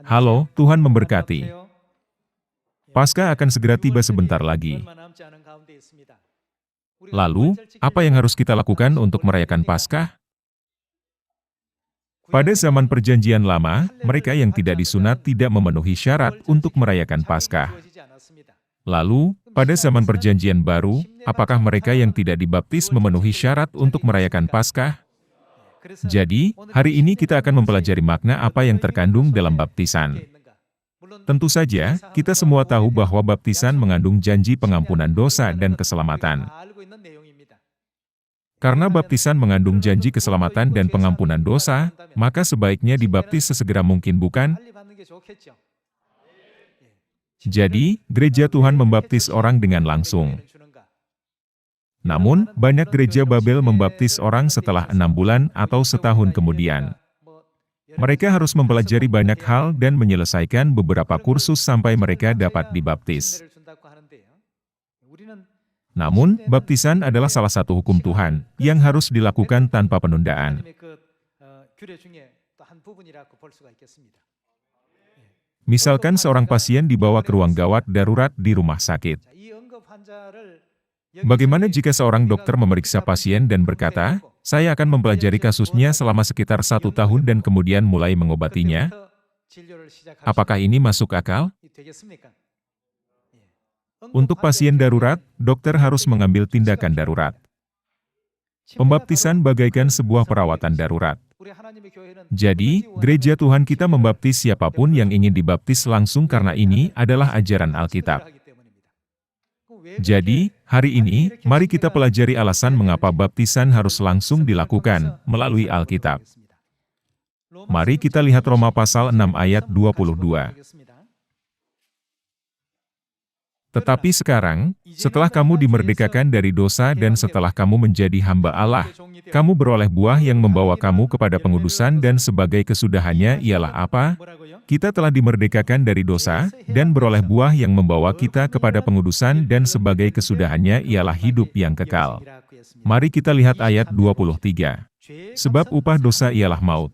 Halo, Tuhan memberkati. Paskah akan segera tiba sebentar lagi. Lalu, apa yang harus kita lakukan untuk merayakan Paskah? Pada zaman Perjanjian Lama, mereka yang tidak disunat tidak memenuhi syarat untuk merayakan Paskah. Lalu, pada zaman Perjanjian Baru, apakah mereka yang tidak dibaptis memenuhi syarat untuk merayakan Paskah? Jadi, hari ini kita akan mempelajari makna apa yang terkandung dalam baptisan. Tentu saja, kita semua tahu bahwa baptisan mengandung janji pengampunan dosa dan keselamatan. Karena baptisan mengandung janji keselamatan dan pengampunan dosa, maka sebaiknya dibaptis sesegera mungkin, bukan? Jadi, gereja Tuhan membaptis orang dengan langsung. Namun, banyak gereja Babel membaptis orang setelah 6 bulan atau setahun kemudian. Mereka harus mempelajari banyak hal dan menyelesaikan beberapa kursus sampai mereka dapat dibaptis. Namun, baptisan adalah salah satu hukum Tuhan yang harus dilakukan tanpa penundaan. Misalkan seorang pasien dibawa ke ruang gawat darurat di rumah sakit. Bagaimana jika seorang dokter memeriksa pasien dan berkata, "Saya akan mempelajari kasusnya selama sekitar 1 tahun dan kemudian mulai mengobatinya"? Apakah ini masuk akal? Untuk pasien darurat, dokter harus mengambil tindakan darurat. Pembaptisan bagaikan sebuah perawatan darurat. Jadi, gereja Tuhan kita membaptis siapapun yang ingin dibaptis langsung karena ini adalah ajaran Alkitab. Jadi, hari ini, mari kita pelajari alasan mengapa baptisan harus langsung dilakukan melalui Alkitab. Mari kita lihat Roma pasal 6 ayat 22. Tetapi sekarang, setelah kamu dimerdekakan dari dosa dan setelah kamu menjadi hamba Allah, kamu beroleh buah yang membawa kamu kepada pengudusan dan sebagai kesudahannya ialah apa? Kita telah dimerdekakan dari dosa, dan beroleh buah yang membawa kita kepada pengudusan dan sebagai kesudahannya ialah hidup yang kekal. Mari kita lihat ayat 23. Sebab upah dosa ialah maut.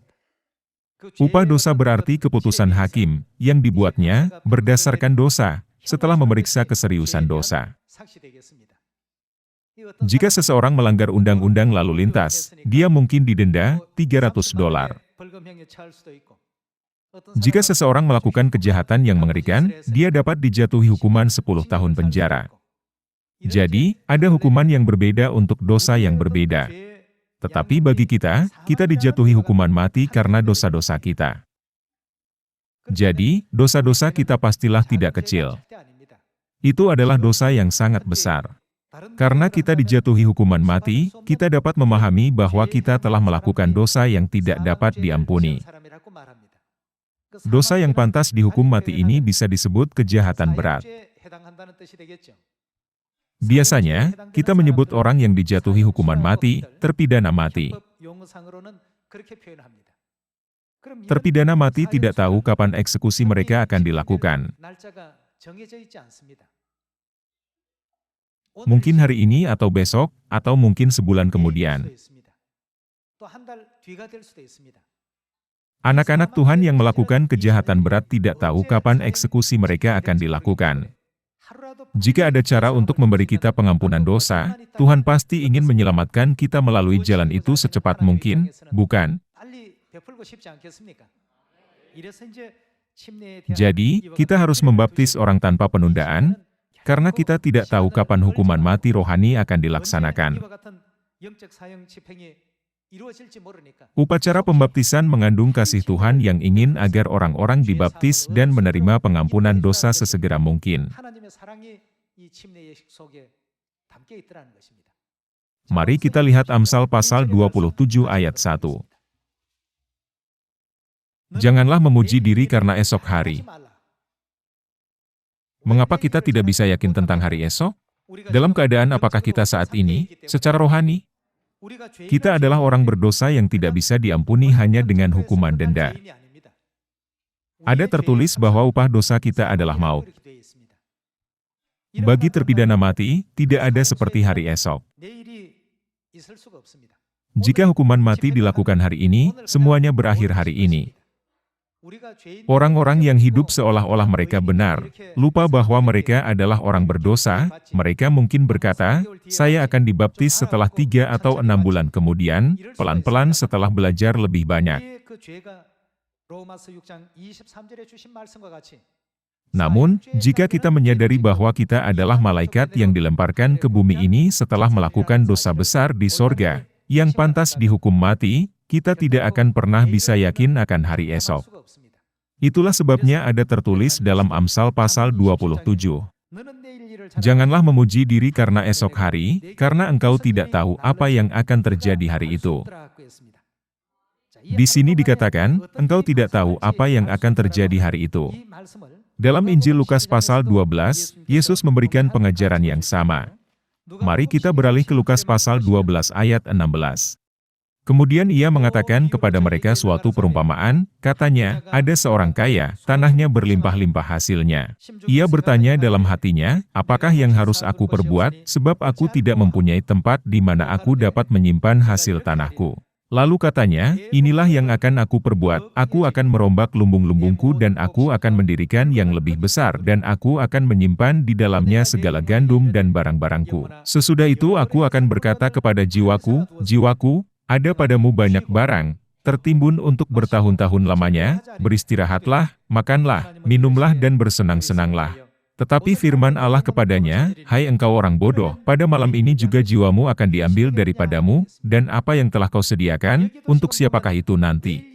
Upah dosa berarti keputusan hakim, yang dibuatnya berdasarkan dosa, setelah memeriksa keseriusan dosa. Jika seseorang melanggar undang-undang lalu lintas, dia mungkin didenda $300. Jika seseorang melakukan kejahatan yang mengerikan, dia dapat dijatuhi hukuman 10 tahun penjara. Jadi, ada hukuman yang berbeda untuk dosa yang berbeda. Tetapi bagi kita, kita dijatuhi hukuman mati karena dosa-dosa kita. Jadi, dosa-dosa kita pastilah tidak kecil. Itu adalah dosa yang sangat besar. Karena kita dijatuhi hukuman mati, kita dapat memahami bahwa kita telah melakukan dosa yang tidak dapat diampuni. Dosa yang pantas dihukum mati ini bisa disebut kejahatan berat. Biasanya, kita menyebut orang yang dijatuhi hukuman mati, terpidana mati. Terpidana mati tidak tahu kapan eksekusi mereka akan dilakukan. Mungkin hari ini atau besok, atau mungkin sebulan kemudian. Anak-anak Tuhan yang melakukan kejahatan berat tidak tahu kapan eksekusi mereka akan dilakukan. Jika ada cara untuk memberi kita pengampunan dosa, Tuhan pasti ingin menyelamatkan kita melalui jalan itu secepat mungkin, bukan? Jadi, kita harus membaptis orang tanpa penundaan, karena kita tidak tahu kapan hukuman mati rohani akan dilaksanakan. Upacara pembaptisan mengandung kasih Tuhan yang ingin agar orang-orang dibaptis dan menerima pengampunan dosa sesegera mungkin. Mari kita lihat Amsal pasal 27 ayat 1. Janganlah memuji diri karena esok hari. Mengapa kita tidak bisa yakin tentang hari esok? Dalam keadaan apakah kita saat ini, secara rohani? Kita adalah orang berdosa yang tidak bisa diampuni hanya dengan hukuman denda. Ada tertulis bahwa upah dosa kita adalah maut. Bagi terpidana mati, tidak ada seperti hari esok. Jika hukuman mati dilakukan hari ini, semuanya berakhir hari ini. Orang-orang yang hidup seolah-olah mereka benar, lupa bahwa mereka adalah orang berdosa. Mereka mungkin berkata, saya akan dibaptis setelah 3 atau 6 bulan kemudian, pelan-pelan setelah belajar lebih banyak. Namun, jika kita menyadari bahwa kita adalah malaikat yang dilemparkan ke bumi ini setelah melakukan dosa besar di sorga, yang pantas dihukum mati, kita tidak akan pernah bisa yakin akan hari esok. Itulah sebabnya ada tertulis dalam Amsal pasal 27. Janganlah memuji diri karena esok hari, karena engkau tidak tahu apa yang akan terjadi hari itu. Di sini dikatakan, engkau tidak tahu apa yang akan terjadi hari itu. Dalam Injil Lukas pasal 12, Yesus memberikan pengajaran yang sama. Mari kita beralih ke Lukas pasal 12 ayat 16. Kemudian ia mengatakan kepada mereka suatu perumpamaan, katanya, ada seorang kaya, tanahnya berlimpah-limpah hasilnya. Ia bertanya dalam hatinya, apakah yang harus aku perbuat, sebab aku tidak mempunyai tempat di mana aku dapat menyimpan hasil tanahku. Lalu katanya, inilah yang akan aku perbuat, aku akan merombak lumbung-lumbungku dan aku akan mendirikan yang lebih besar dan aku akan menyimpan di dalamnya segala gandum dan barang-barangku. Sesudah itu aku akan berkata kepada jiwaku, jiwaku, ada padamu banyak barang, tertimbun untuk bertahun-tahun lamanya, beristirahatlah, makanlah, minumlah dan bersenang-senanglah. Tetapi firman Allah kepadanya, hai engkau orang bodoh, pada malam ini juga jiwamu akan diambil daripadamu, dan apa yang telah kau sediakan, untuk siapakah itu nanti?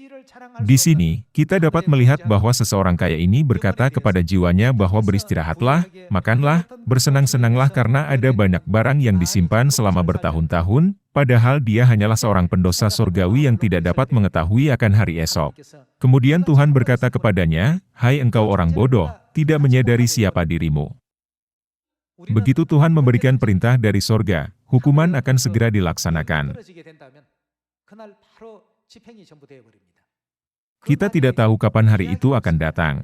Di sini, kita dapat melihat bahwa seseorang kaya ini berkata kepada jiwanya bahwa beristirahatlah, makanlah, bersenang-senanglah karena ada banyak barang yang disimpan selama bertahun-tahun, padahal dia hanyalah seorang pendosa surgawi yang tidak dapat mengetahui akan hari esok. Kemudian Tuhan berkata kepadanya, hai engkau orang bodoh, tidak menyadari siapa dirimu. Begitu Tuhan memberikan perintah dari sorga, hukuman akan segera dilaksanakan. Kita tidak tahu kapan hari itu akan datang.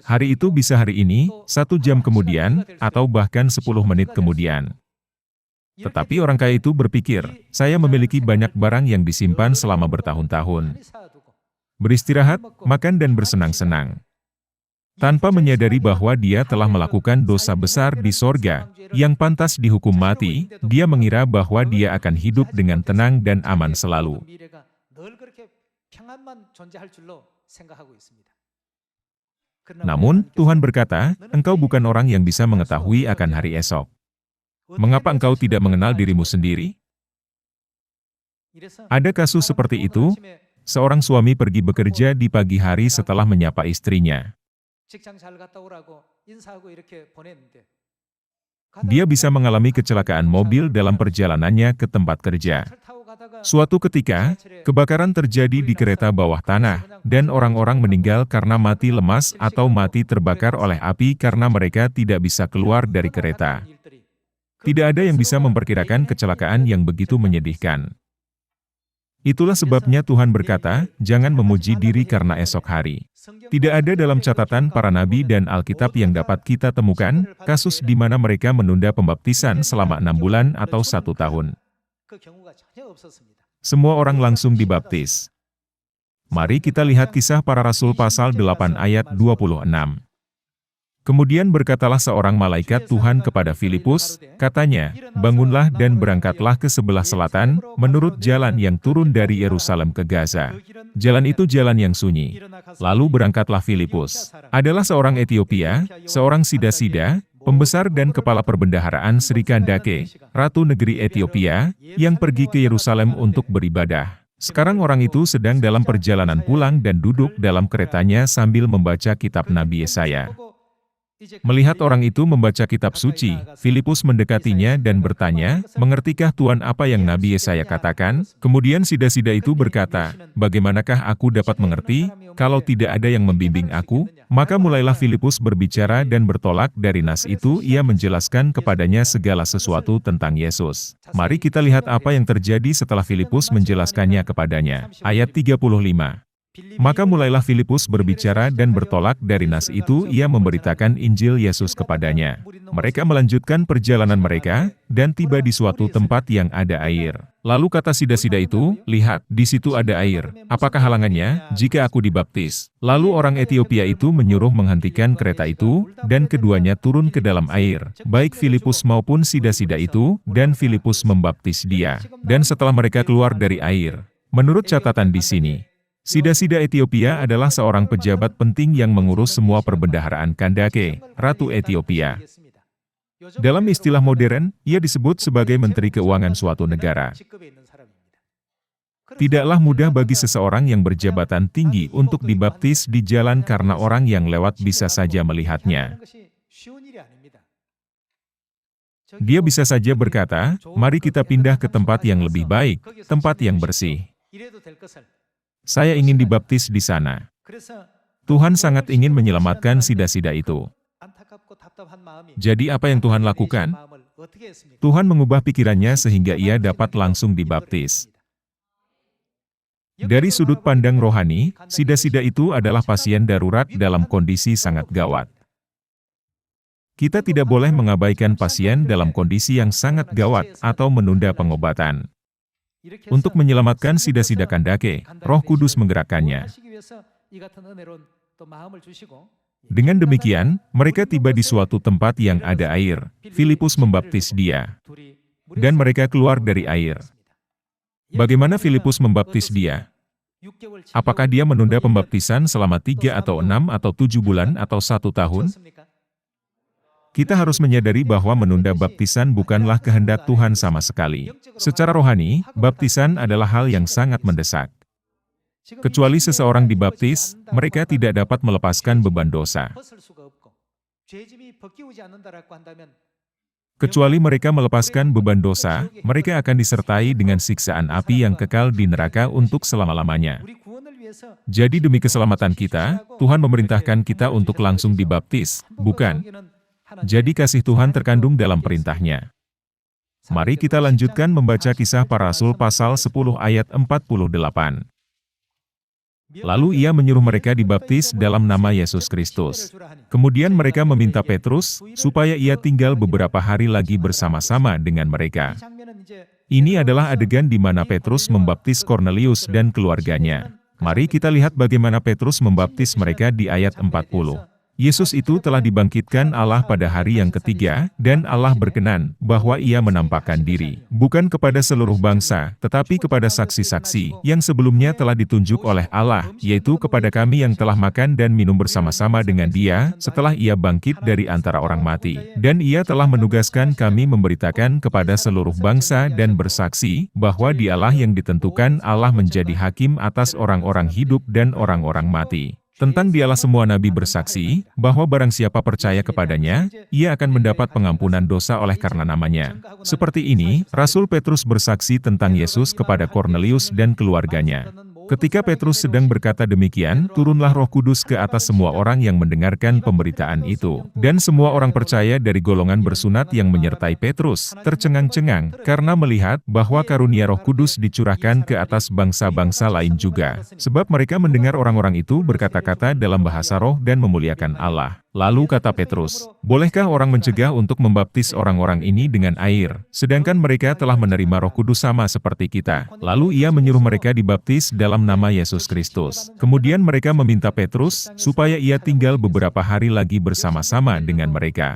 Hari itu bisa hari ini, 1 jam kemudian, atau bahkan 10 menit kemudian. Tetapi orang kaya itu berpikir, saya memiliki banyak barang yang disimpan selama bertahun-tahun. Beristirahat, makan dan bersenang-senang. Tanpa menyadari bahwa dia telah melakukan dosa besar di sorga, yang pantas dihukum mati, dia mengira bahwa dia akan hidup dengan tenang dan aman selalu. Namun, Tuhan berkata, engkau bukan orang yang bisa mengetahui akan hari esok. Mengapa engkau tidak mengenal dirimu sendiri? Ada kasus seperti itu, seorang suami pergi bekerja di pagi hari setelah menyapa istrinya. Dia bisa mengalami kecelakaan mobil dalam perjalanannya ke tempat kerja. Suatu ketika, kebakaran terjadi di kereta bawah tanah, dan orang-orang meninggal karena mati lemas atau mati terbakar oleh api karena mereka tidak bisa keluar dari kereta. Tidak ada yang bisa memperkirakan kecelakaan yang begitu menyedihkan. Itulah sebabnya Tuhan berkata, jangan memuji diri karena esok hari. Tidak ada dalam catatan para nabi dan Alkitab yang dapat kita temukan, kasus di mana mereka menunda pembaptisan selama 6 bulan atau 1 tahun. Semua orang langsung dibaptis. Mari kita lihat Kisah Para Rasul pasal 8 ayat 26. Kemudian berkatalah seorang malaikat Tuhan kepada Filipus, katanya, bangunlah dan berangkatlah ke sebelah selatan, menurut jalan yang turun dari Yerusalem ke Gaza. Jalan itu jalan yang sunyi. Lalu berangkatlah Filipus. Adalah seorang Etiopia, seorang Sida-Sida, pembesar dan kepala perbendaharaan Sri Kandake, Ratu Negeri Etiopia, yang pergi ke Yerusalem untuk beribadah. Sekarang orang itu sedang dalam perjalanan pulang dan duduk dalam keretanya sambil membaca kitab Nabi Yesaya. Melihat orang itu membaca kitab suci, Filipus mendekatinya dan bertanya, mengertikah Tuhan apa yang Nabi Yesaya katakan? Kemudian Sida-Sida itu berkata, bagaimanakah aku dapat mengerti, kalau tidak ada yang membimbing aku? Maka mulailah Filipus berbicara dan bertolak dari nas itu ia menjelaskan kepadanya segala sesuatu tentang Yesus. Mari kita lihat apa yang terjadi setelah Filipus menjelaskannya kepadanya. Ayat 35. Maka mulailah Filipus berbicara dan bertolak dari nas itu ia memberitakan Injil Yesus kepadanya. Mereka melanjutkan perjalanan mereka, dan tiba di suatu tempat yang ada air. Lalu kata sida-sida itu, "Lihat, di situ ada air. Apakah halangannya, jika aku dibaptis?" Lalu orang Etiopia itu menyuruh menghentikan kereta itu, dan keduanya turun ke dalam air, baik Filipus maupun sida-sida itu, dan Filipus membaptis dia. Dan setelah mereka keluar dari air, menurut catatan di sini, sida-sida Etiopia adalah seorang pejabat penting yang mengurus semua perbendaharaan Kandake, Ratu Etiopia. Dalam istilah modern, ia disebut sebagai Menteri Keuangan suatu negara. Tidaklah mudah bagi seseorang yang berjabatan tinggi untuk dibaptis di jalan karena orang yang lewat bisa saja melihatnya. Dia bisa saja berkata, "Mari kita pindah ke tempat yang lebih baik, tempat yang bersih. Saya ingin dibaptis di sana." Tuhan sangat ingin menyelamatkan sida-sida itu. Jadi apa yang Tuhan lakukan? Tuhan mengubah pikirannya sehingga ia dapat langsung dibaptis. Dari sudut pandang rohani, sida-sida itu adalah pasien darurat dalam kondisi sangat gawat. Kita tidak boleh mengabaikan pasien dalam kondisi yang sangat gawat atau menunda pengobatan. Untuk menyelamatkan sida-sida Kandake, Roh Kudus menggerakkannya. Dengan demikian, mereka tiba di suatu tempat yang ada air. Filipus membaptis dia, dan mereka keluar dari air. Bagaimana Filipus membaptis dia? Apakah dia menunda pembaptisan selama 3 atau 6 atau 7 bulan atau 1 tahun? Kita harus menyadari bahwa menunda baptisan bukanlah kehendak Tuhan sama sekali. Secara rohani, baptisan adalah hal yang sangat mendesak. Kecuali seseorang dibaptis, mereka tidak dapat melepaskan beban dosa. Kecuali mereka melepaskan beban dosa, mereka akan disertai dengan siksaan api yang kekal di neraka untuk selama-lamanya. Jadi demi keselamatan kita, Tuhan memerintahkan kita untuk langsung dibaptis, bukan? Jadi kasih Tuhan terkandung dalam perintahnya. Mari kita lanjutkan membaca Kisah Para Rasul pasal 10 ayat 48. Lalu ia menyuruh mereka dibaptis dalam nama Yesus Kristus. Kemudian mereka meminta Petrus, supaya ia tinggal beberapa hari lagi bersama-sama dengan mereka. Ini adalah adegan di mana Petrus membaptis Kornelius dan keluarganya. Mari kita lihat bagaimana Petrus membaptis mereka di ayat 40. Yesus itu telah dibangkitkan Allah pada hari yang ketiga, dan Allah berkenan bahwa ia menampakkan diri, bukan kepada seluruh bangsa, tetapi kepada saksi-saksi, yang sebelumnya telah ditunjuk oleh Allah, yaitu kepada kami yang telah makan dan minum bersama-sama dengan dia, setelah ia bangkit dari antara orang mati. Dan ia telah menugaskan kami memberitakan kepada seluruh bangsa dan bersaksi, bahwa dialah yang ditentukan Allah menjadi hakim atas orang-orang hidup dan orang-orang mati. Tentang dialah semua nabi bersaksi, bahwa barang siapa percaya kepadanya, ia akan mendapat pengampunan dosa oleh karena namanya. Seperti ini, Rasul Petrus bersaksi tentang Yesus kepada Kornelius dan keluarganya. Ketika Petrus sedang berkata demikian, turunlah Roh Kudus ke atas semua orang yang mendengarkan pemberitaan itu. Dan semua orang percaya dari golongan bersunat yang menyertai Petrus, tercengang-cengang, karena melihat bahwa karunia Roh Kudus dicurahkan ke atas bangsa-bangsa lain juga. Sebab mereka mendengar orang-orang itu berkata-kata dalam bahasa roh dan memuliakan Allah. Lalu kata Petrus, "Bolehkah orang mencegah untuk membaptis orang-orang ini dengan air, sedangkan mereka telah menerima Roh Kudus sama seperti kita?" Lalu ia menyuruh mereka dibaptis dalam nama Yesus Kristus. Kemudian mereka meminta Petrus, supaya ia tinggal beberapa hari lagi bersama-sama dengan mereka.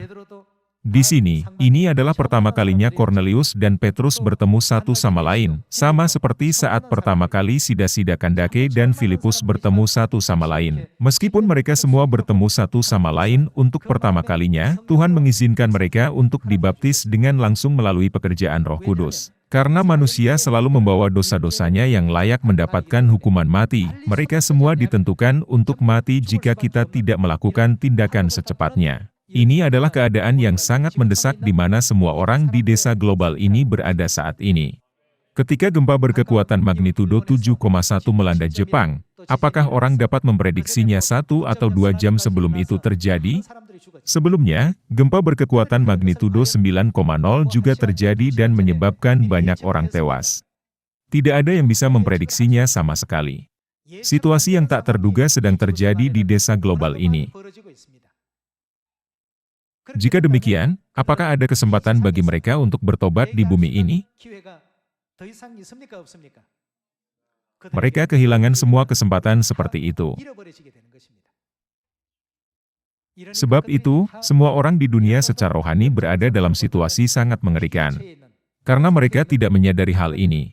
Di sini, ini adalah pertama kalinya Kornelius dan Petrus bertemu satu sama lain, sama seperti saat pertama kali sida-sida Kandake dan Filipus bertemu satu sama lain. Meskipun mereka semua bertemu satu sama lain untuk pertama kalinya, Tuhan mengizinkan mereka untuk dibaptis dengan langsung melalui pekerjaan Roh Kudus. Karena manusia selalu membawa dosa-dosanya yang layak mendapatkan hukuman mati, mereka semua ditentukan untuk mati jika kita tidak melakukan tindakan secepatnya. Ini adalah keadaan yang sangat mendesak di mana semua orang di desa global ini berada saat ini. Ketika gempa berkekuatan magnitudo 7,1 melanda Jepang, apakah orang dapat memprediksinya 1 atau 2 jam sebelum itu terjadi? Sebelumnya, gempa berkekuatan magnitudo 9,0 juga terjadi dan menyebabkan banyak orang tewas. Tidak ada yang bisa memprediksinya sama sekali. Situasi yang tak terduga sedang terjadi di desa global ini. Jika demikian, apakah ada kesempatan bagi mereka untuk bertobat di bumi ini? Mereka kehilangan semua kesempatan seperti itu. Sebab itu, semua orang di dunia secara rohani berada dalam situasi sangat mengerikan. Karena mereka tidak menyadari hal ini.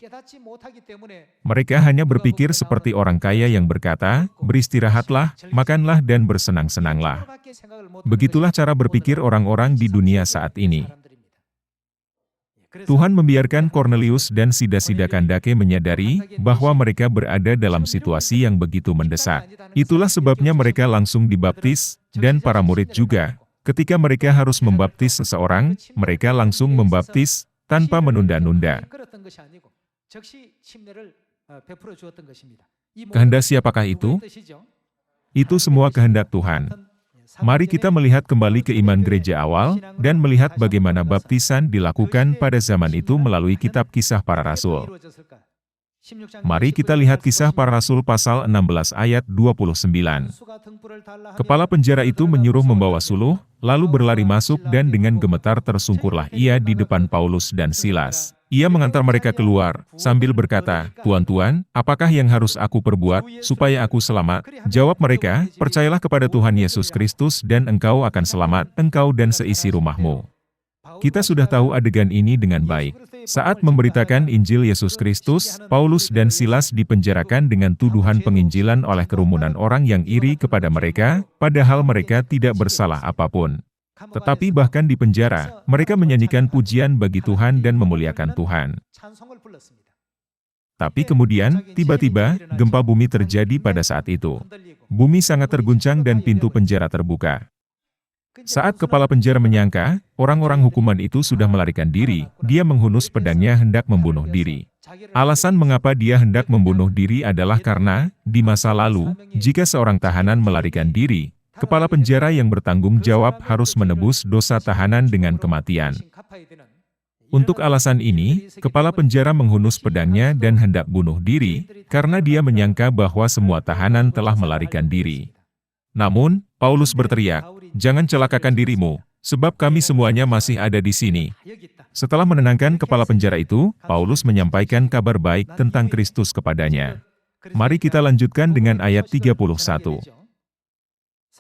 Mereka hanya berpikir seperti orang kaya yang berkata, beristirahatlah, makanlah dan bersenang-senanglah. Begitulah cara berpikir orang-orang di dunia saat ini. Tuhan membiarkan Kornelius dan sida-sida Kandake menyadari bahwa mereka berada dalam situasi yang begitu mendesak. Itulah sebabnya mereka langsung dibaptis, dan para murid juga. Ketika mereka harus membaptis seseorang, mereka langsung membaptis, tanpa menunda-nunda. Kehendak siapakah itu? Itu semua kehendak Tuhan. Mari kita melihat kembali ke iman gereja awal, dan melihat bagaimana baptisan dilakukan pada zaman itu melalui kitab Kisah Para Rasul. Mari kita lihat Kisah Para Rasul pasal 16 ayat 29. Kepala penjara itu menyuruh membawa suluh, lalu berlari masuk dan dengan gemetar tersungkurlah ia di depan Paulus dan Silas. Ia mengantar mereka keluar, sambil berkata, "Tuan-tuan, apakah yang harus aku perbuat, supaya aku selamat?" Jawab mereka, "Percayalah kepada Tuhan Yesus Kristus dan engkau akan selamat, engkau dan seisi rumahmu." Kita sudah tahu adegan ini dengan baik. Saat memberitakan Injil Yesus Kristus, Paulus dan Silas dipenjarakan dengan tuduhan penginjilan oleh kerumunan orang yang iri kepada mereka, padahal mereka tidak bersalah apapun. Tetapi bahkan di penjara, mereka menyanyikan pujian bagi Tuhan dan memuliakan Tuhan. Tapi kemudian, tiba-tiba, gempa bumi terjadi pada saat itu. Bumi sangat terguncang dan pintu penjara terbuka. Saat kepala penjara menyangka, orang-orang hukuman itu sudah melarikan diri, dia menghunus pedangnya hendak membunuh diri. Alasan mengapa dia hendak membunuh diri adalah karena, di masa lalu, jika seorang tahanan melarikan diri, kepala penjara yang bertanggung jawab harus menebus dosa tahanan dengan kematian. Untuk alasan ini, kepala penjara menghunus pedangnya dan hendak bunuh diri, karena dia menyangka bahwa semua tahanan telah melarikan diri. Namun, Paulus berteriak, "Jangan celakakan dirimu, sebab kami semuanya masih ada di sini." Setelah menenangkan kepala penjara itu, Paulus menyampaikan kabar baik tentang Kristus kepadanya. Mari kita lanjutkan dengan ayat 31.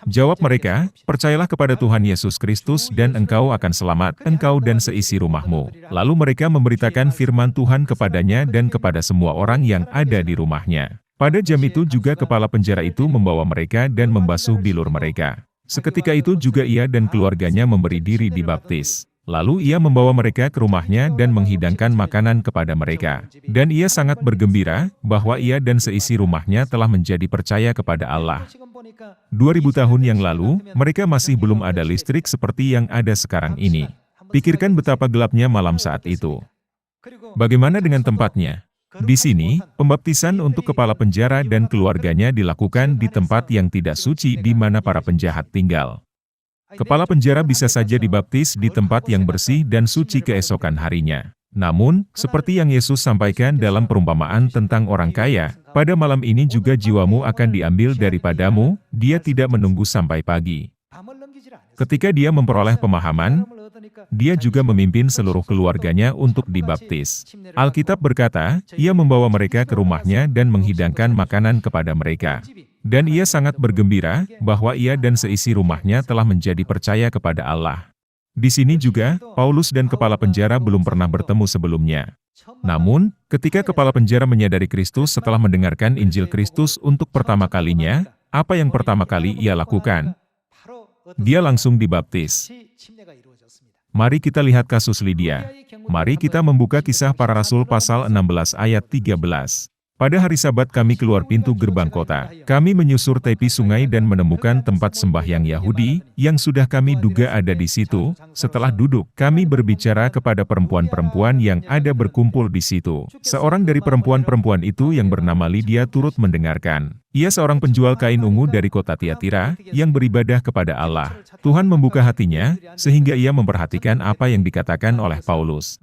Jawab mereka, "Percayalah kepada Tuhan Yesus Kristus dan engkau akan selamat, engkau dan seisi rumahmu." Lalu mereka memberitakan firman Tuhan kepadanya dan kepada semua orang yang ada di rumahnya. Pada jam itu juga kepala penjara itu membawa mereka dan membasuh bilur mereka. Seketika itu juga ia dan keluarganya memberi diri dibaptis. Lalu ia membawa mereka ke rumahnya dan menghidangkan makanan kepada mereka. Dan ia sangat bergembira bahwa ia dan seisi rumahnya telah menjadi percaya kepada Allah. 2000 tahun yang lalu, mereka masih belum ada listrik seperti yang ada sekarang ini. Pikirkan betapa gelapnya malam saat itu. Bagaimana dengan tempatnya? Di sini, pembaptisan untuk kepala penjara dan keluarganya dilakukan di tempat yang tidak suci di mana para penjahat tinggal. Kepala penjara bisa saja dibaptis di tempat yang bersih dan suci keesokan harinya. Namun, seperti yang Yesus sampaikan dalam perumpamaan tentang orang kaya, pada malam ini juga jiwamu akan diambil daripadamu, dia tidak menunggu sampai pagi. Ketika dia memperoleh pemahaman, dia juga memimpin seluruh keluarganya untuk dibaptis. Alkitab berkata, ia membawa mereka ke rumahnya dan menghidangkan makanan kepada mereka. Dan ia sangat bergembira bahwa ia dan seisi rumahnya telah menjadi percaya kepada Allah. Di sini juga, Paulus dan kepala penjara belum pernah bertemu sebelumnya. Namun, ketika kepala penjara menyadari Kristus setelah mendengarkan Injil Kristus untuk pertama kalinya, apa yang pertama kali ia lakukan? Dia langsung dibaptis. Mari kita lihat kasus Lydia. Mari kita membuka Kisah Para Rasul pasal 16 ayat 13. Pada hari Sabat kami keluar pintu gerbang kota. Kami menyusur tepi sungai dan menemukan tempat sembahyang Yahudi, yang sudah kami duga ada di situ. Setelah duduk, kami berbicara kepada perempuan-perempuan yang ada berkumpul di situ. Seorang dari perempuan-perempuan itu yang bernama Lydia turut mendengarkan. Ia seorang penjual kain ungu dari kota Tiatira, yang beribadah kepada Allah. Tuhan membuka hatinya, sehingga ia memperhatikan apa yang dikatakan oleh Paulus.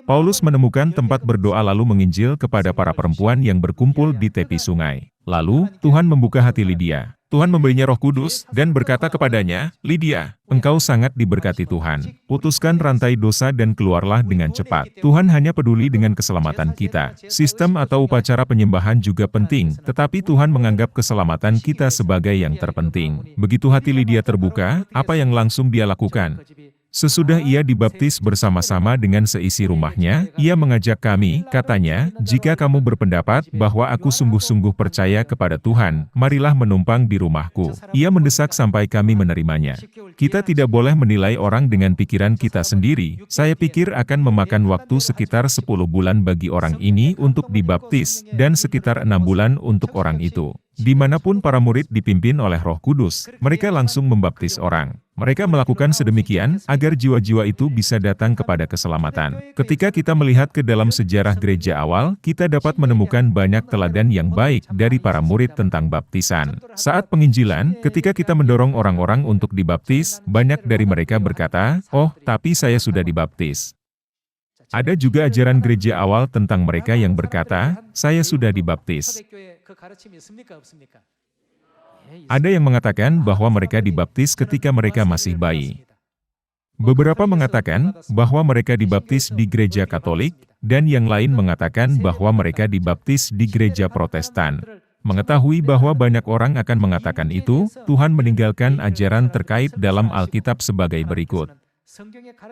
Paulus menemukan tempat berdoa lalu menginjil kepada para perempuan yang berkumpul di tepi sungai. Lalu, Tuhan membuka hati Lydia. Tuhan memberinya Roh Kudus, dan berkata kepadanya, "Lydia, engkau sangat diberkati Tuhan. Putuskan rantai dosa dan keluarlah dengan cepat." Tuhan hanya peduli dengan keselamatan kita. Sistem atau upacara penyembahan juga penting, tetapi Tuhan menganggap keselamatan kita sebagai yang terpenting. Begitu hati Lydia terbuka, apa yang langsung dia lakukan? Sesudah ia dibaptis bersama-sama dengan seisi rumahnya, ia mengajak kami, katanya, "Jika kamu berpendapat bahwa aku sungguh-sungguh percaya kepada Tuhan, marilah menumpang di rumahku." Ia mendesak sampai kami menerimanya. Kita tidak boleh menilai orang dengan pikiran kita sendiri. Saya pikir akan memakan waktu sekitar 10 bulan bagi orang ini untuk dibaptis, dan sekitar 6 bulan untuk orang itu. Dimanapun para murid dipimpin oleh Roh Kudus, mereka langsung membaptis orang. Mereka melakukan sedemikian agar jiwa-jiwa itu bisa datang kepada keselamatan. Ketika kita melihat ke dalam sejarah gereja awal, kita dapat menemukan banyak teladan yang baik dari para murid tentang baptisan. Saat penginjilan, ketika kita mendorong orang-orang untuk dibaptis, banyak dari mereka berkata, "Oh, tapi saya sudah dibaptis." Ada juga ajaran gereja awal tentang mereka yang berkata, "Saya sudah dibaptis." Ada yang mengatakan bahwa mereka dibaptis ketika mereka masih bayi. Beberapa mengatakan bahwa mereka dibaptis di gereja Katolik, dan yang lain mengatakan bahwa mereka dibaptis di gereja Protestan. Mengetahui bahwa banyak orang akan mengatakan itu, Tuhan meninggalkan ajaran terkait dalam Alkitab sebagai berikut.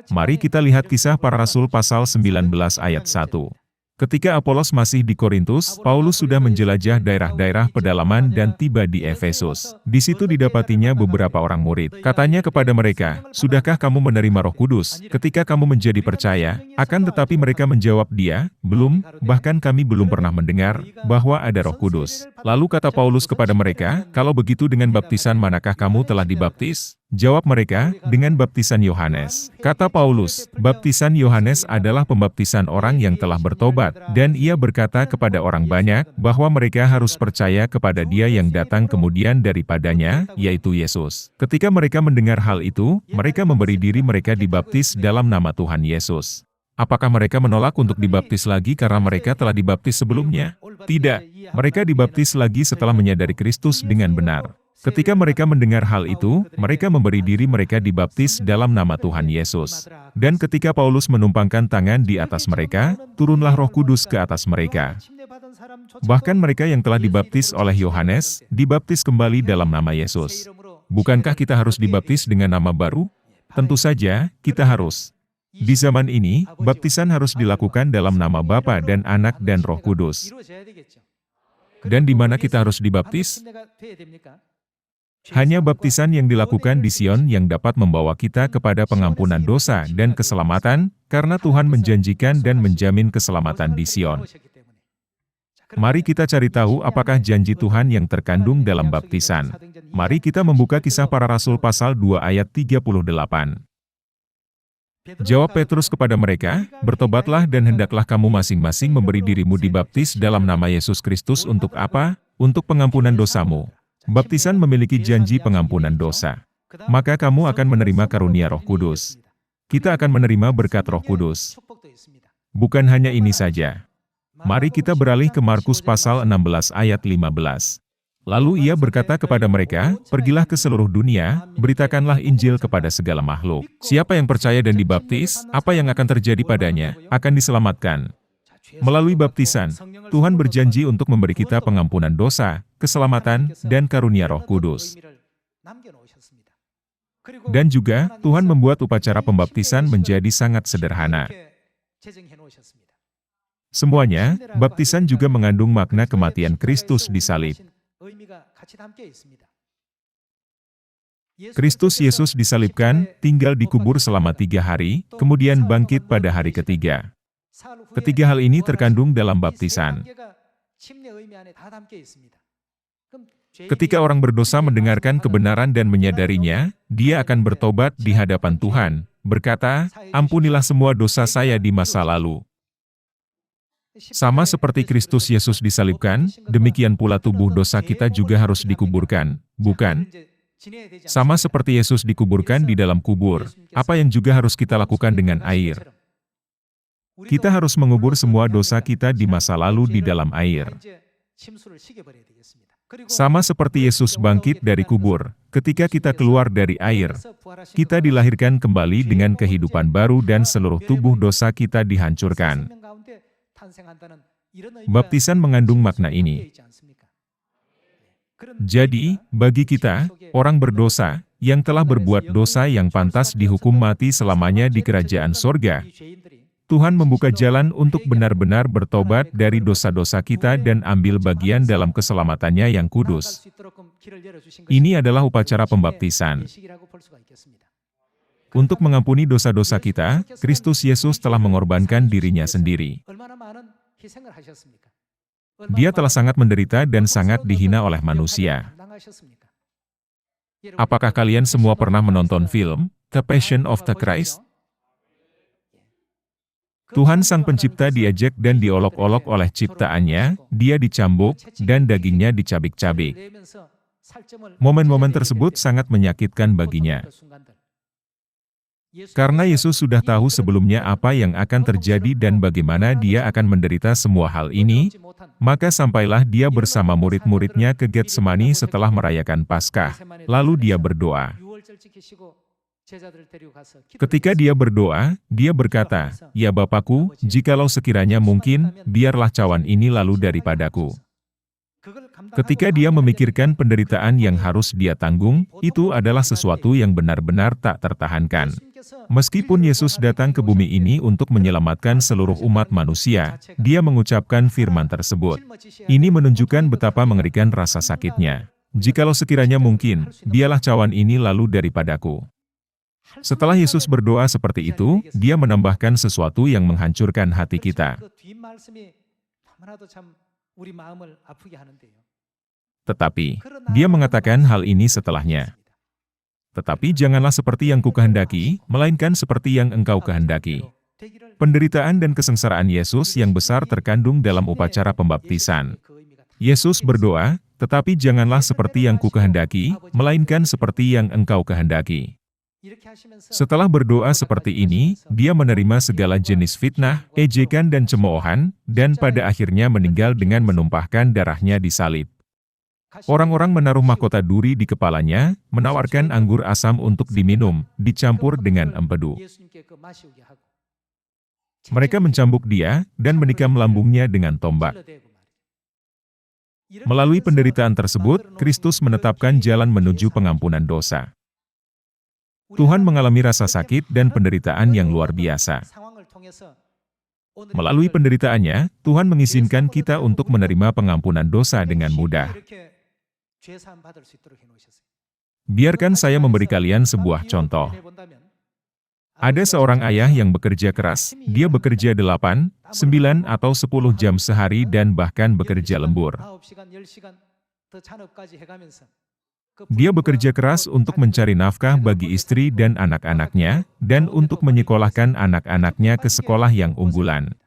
Mari kita lihat Kisah Para Rasul pasal 19 ayat 1. Ketika Apolos masih di Korintus, Paulus sudah menjelajah daerah-daerah pedalaman dan tiba di Efesus. Di situ didapatinya beberapa orang murid. Katanya kepada mereka, "Sudahkah kamu menerima Roh Kudus ketika kamu menjadi percaya?" Akan tetapi mereka menjawab dia, "Belum, bahkan kami belum pernah mendengar bahwa ada Roh Kudus." Lalu kata Paulus kepada mereka, "Kalau begitu dengan baptisan manakah kamu telah dibaptis?" Jawab mereka, "Dengan baptisan Yohanes." Kata Paulus, baptisan Yohanes adalah pembaptisan orang yang telah bertobat, dan ia berkata kepada orang banyak, bahwa mereka harus percaya kepada Dia yang datang kemudian daripadanya, yaitu Yesus. Ketika mereka mendengar hal itu, mereka memberi diri mereka dibaptis dalam nama Tuhan Yesus. Apakah mereka menolak untuk dibaptis lagi karena mereka telah dibaptis sebelumnya? Tidak, mereka dibaptis lagi setelah menyadari Kristus dengan benar. Ketika mereka mendengar hal itu, mereka memberi diri mereka dibaptis dalam nama Tuhan Yesus. Dan ketika Paulus menumpangkan tangan di atas mereka, turunlah Roh Kudus ke atas mereka. Bahkan mereka yang telah dibaptis oleh Yohanes, dibaptis kembali dalam nama Yesus. Bukankah kita harus dibaptis dengan nama baru? Tentu saja, kita harus. Di zaman ini, baptisan harus dilakukan dalam nama Bapa dan Anak dan Roh Kudus. Dan di mana kita harus dibaptis? Hanya baptisan yang dilakukan di Sion yang dapat membawa kita kepada pengampunan dosa dan keselamatan, karena Tuhan menjanjikan dan menjamin keselamatan di Sion. Mari kita cari tahu apakah janji Tuhan yang terkandung dalam baptisan. Mari kita membuka Kisah Para Rasul pasal 2 ayat 38. Jawab Petrus kepada mereka, "Bertobatlah dan hendaklah kamu masing-masing memberi dirimu dibaptis dalam nama Yesus Kristus untuk apa? Untuk pengampunan dosamu." Baptisan memiliki janji pengampunan dosa. Maka kamu akan menerima karunia Roh Kudus. Kita akan menerima berkat Roh Kudus. Bukan hanya ini saja. Mari kita beralih ke Markus pasal 16 ayat 15. Lalu ia berkata kepada mereka, "Pergilah ke seluruh dunia, beritakanlah Injil kepada segala makhluk. Siapa yang percaya dan dibaptis, apa yang akan terjadi padanya, akan diselamatkan." Melalui baptisan, Tuhan berjanji untuk memberi kita pengampunan dosa, keselamatan, dan karunia Roh Kudus. Dan juga, Tuhan membuat upacara pembaptisan menjadi sangat sederhana. Semuanya, baptisan juga mengandung makna kematian Kristus di salib. Kristus Yesus disalibkan, tinggal dikubur selama 3 hari, kemudian bangkit pada hari ketiga. Ketiga hal ini terkandung dalam baptisan. Ketika orang berdosa mendengarkan kebenaran dan menyadarinya, dia akan bertobat di hadapan Tuhan, berkata, "Ampunilah semua dosa saya di masa lalu." Sama seperti Kristus Yesus disalibkan, demikian pula tubuh dosa kita juga harus dikuburkan, bukan? Sama seperti Yesus dikuburkan di dalam kubur, apa yang juga harus kita lakukan dengan air? Kita harus mengubur semua dosa kita di masa lalu di dalam air. Sama seperti Yesus bangkit dari kubur, ketika kita keluar dari air, kita dilahirkan kembali dengan kehidupan baru dan seluruh tubuh dosa kita dihancurkan. Baptisan mengandung makna ini. Jadi, bagi kita, orang berdosa, yang telah berbuat dosa yang pantas dihukum mati selamanya di kerajaan sorga, Tuhan membuka jalan untuk benar-benar bertobat dari dosa-dosa kita dan ambil bagian dalam keselamatannya yang kudus. Ini adalah upacara pembaptisan. Untuk mengampuni dosa-dosa kita, Kristus Yesus telah mengorbankan dirinya sendiri. Dia telah sangat menderita dan sangat dihina oleh manusia. Apakah kalian semua pernah menonton film The Passion of the Christ? Tuhan Sang Pencipta diejek dan diolok-olok oleh ciptaannya, dia dicambuk, dan dagingnya dicabik-cabik. Momen-momen tersebut sangat menyakitkan baginya. Karena Yesus sudah tahu sebelumnya apa yang akan terjadi dan bagaimana dia akan menderita semua hal ini, maka sampailah dia bersama murid-muridnya ke Getsemani setelah merayakan Paskah. Lalu dia berdoa. Ketika dia berdoa, dia berkata, "Ya Bapakku, jikalau sekiranya mungkin, biarlah cawan ini lalu daripadaku." Ketika dia memikirkan penderitaan yang harus dia tanggung, itu adalah sesuatu yang benar-benar tak tertahankan. Meskipun Yesus datang ke bumi ini untuk menyelamatkan seluruh umat manusia, dia mengucapkan firman tersebut. Ini menunjukkan betapa mengerikan rasa sakitnya. "Jikalau sekiranya mungkin, biarlah cawan ini lalu daripadaku." Setelah Yesus berdoa seperti itu, dia menambahkan sesuatu yang menghancurkan hati kita. Tetapi, dia mengatakan hal ini setelahnya. "Tetapi janganlah seperti yang kukehendaki, melainkan seperti yang engkau kehendaki." Penderitaan dan kesengsaraan Yesus yang besar terkandung dalam upacara pembaptisan. Yesus berdoa, "Tetapi janganlah seperti yang kukehendaki, melainkan seperti yang engkau kehendaki." Setelah berdoa seperti ini, dia menerima segala jenis fitnah, ejekan dan cemoohan, dan pada akhirnya meninggal dengan menumpahkan darahnya di salib. Orang-orang menaruh mahkota duri di kepalanya, menawarkan anggur asam untuk diminum, dicampur dengan empedu. Mereka mencambuk dia, dan menikam lambungnya dengan tombak. Melalui penderitaan tersebut, Kristus menetapkan jalan menuju pengampunan dosa. Tuhan mengalami rasa sakit dan penderitaan yang luar biasa. Melalui penderitaannya, Tuhan mengizinkan kita untuk menerima pengampunan dosa dengan mudah. Biarkan saya memberi kalian sebuah contoh. Ada seorang ayah yang bekerja keras, dia bekerja 8, 9 atau 10 jam sehari dan bahkan bekerja lembur. Dia bekerja keras untuk mencari nafkah bagi istri dan anak-anaknya, dan untuk menyekolahkan anak-anaknya ke sekolah yang unggulan.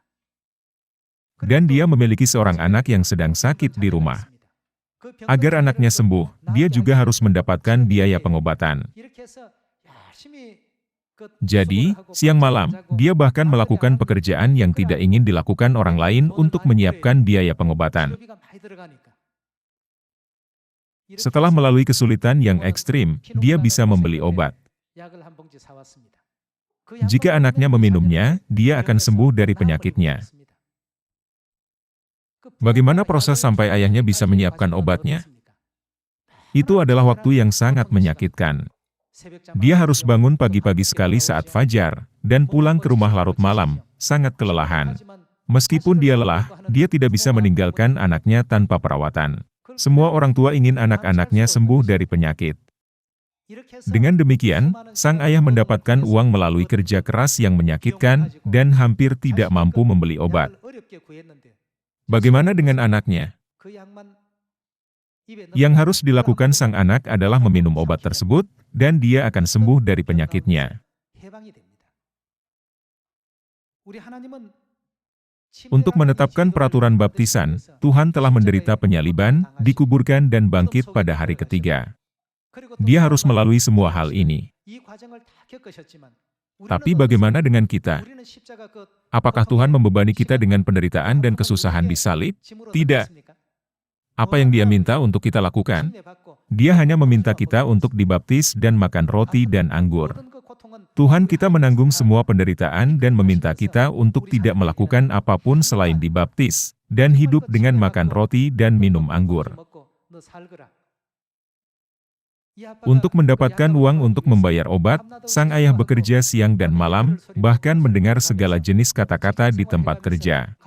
Dan dia memiliki seorang anak yang sedang sakit di rumah. Agar anaknya sembuh, dia juga harus mendapatkan biaya pengobatan. Jadi, siang malam, dia bahkan melakukan pekerjaan yang tidak ingin dilakukan orang lain untuk menyiapkan biaya pengobatan. Setelah melalui kesulitan yang ekstrim, dia bisa membeli obat. Jika anaknya meminumnya, dia akan sembuh dari penyakitnya. Bagaimana proses sampai ayahnya bisa menyiapkan obatnya? Itu adalah waktu yang sangat menyakitkan. Dia harus bangun pagi-pagi sekali saat fajar, dan pulang ke rumah larut malam, sangat kelelahan. Meskipun dia lelah, dia tidak bisa meninggalkan anaknya tanpa perawatan. Semua orang tua ingin anak-anaknya sembuh dari penyakit. Dengan demikian, sang ayah mendapatkan uang melalui kerja keras yang menyakitkan, dan hampir tidak mampu membeli obat. Bagaimana dengan anaknya? Yang harus dilakukan sang anak adalah meminum obat tersebut, dan dia akan sembuh dari penyakitnya. Untuk menetapkan peraturan baptisan, Tuhan telah menderita penyaliban, dikuburkan dan bangkit pada hari ketiga. Dia harus melalui semua hal ini. Tapi bagaimana dengan kita? Apakah Tuhan membebani kita dengan penderitaan dan kesusahan di salib? Tidak. Apa yang Dia minta untuk kita lakukan? Dia hanya meminta kita untuk dibaptis dan makan roti dan anggur. Tuhan kita menanggung semua penderitaan dan meminta kita untuk tidak melakukan apapun selain dibaptis, dan hidup dengan makan roti dan minum anggur. Untuk mendapatkan uang untuk membayar obat, sang ayah bekerja siang dan malam, bahkan mendengar segala jenis kata-kata di tempat kerja.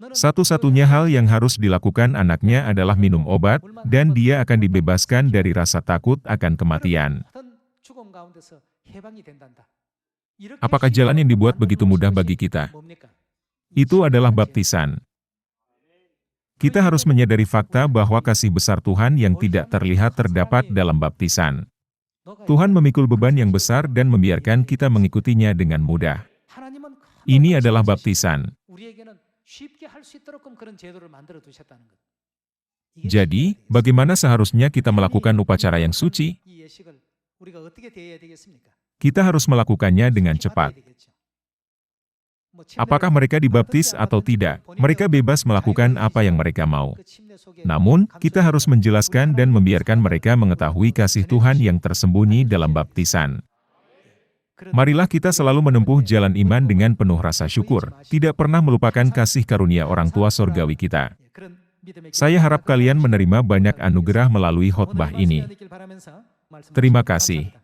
Satu-satunya hal yang harus dilakukan anaknya adalah minum obat, dan dia akan dibebaskan dari rasa takut akan kematian. Apakah jalan yang dibuat begitu mudah bagi kita? Itu adalah baptisan. Kita harus menyadari fakta bahwa kasih besar Tuhan yang tidak terlihat terdapat dalam baptisan. Tuhan memikul beban yang besar dan membiarkan kita mengikutinya dengan mudah. Ini adalah baptisan. Jadi, bagaimana seharusnya kita melakukan upacara yang suci? Kita harus melakukannya dengan cepat. Apakah mereka dibaptis atau tidak, mereka bebas melakukan apa yang mereka mau. Namun, kita harus menjelaskan dan membiarkan mereka mengetahui kasih Tuhan yang tersembunyi dalam baptisan. Marilah kita selalu menempuh jalan iman dengan penuh rasa syukur, tidak pernah melupakan kasih karunia orang tua sorgawi kita. Saya harap kalian menerima banyak anugerah melalui khotbah ini. Terima kasih.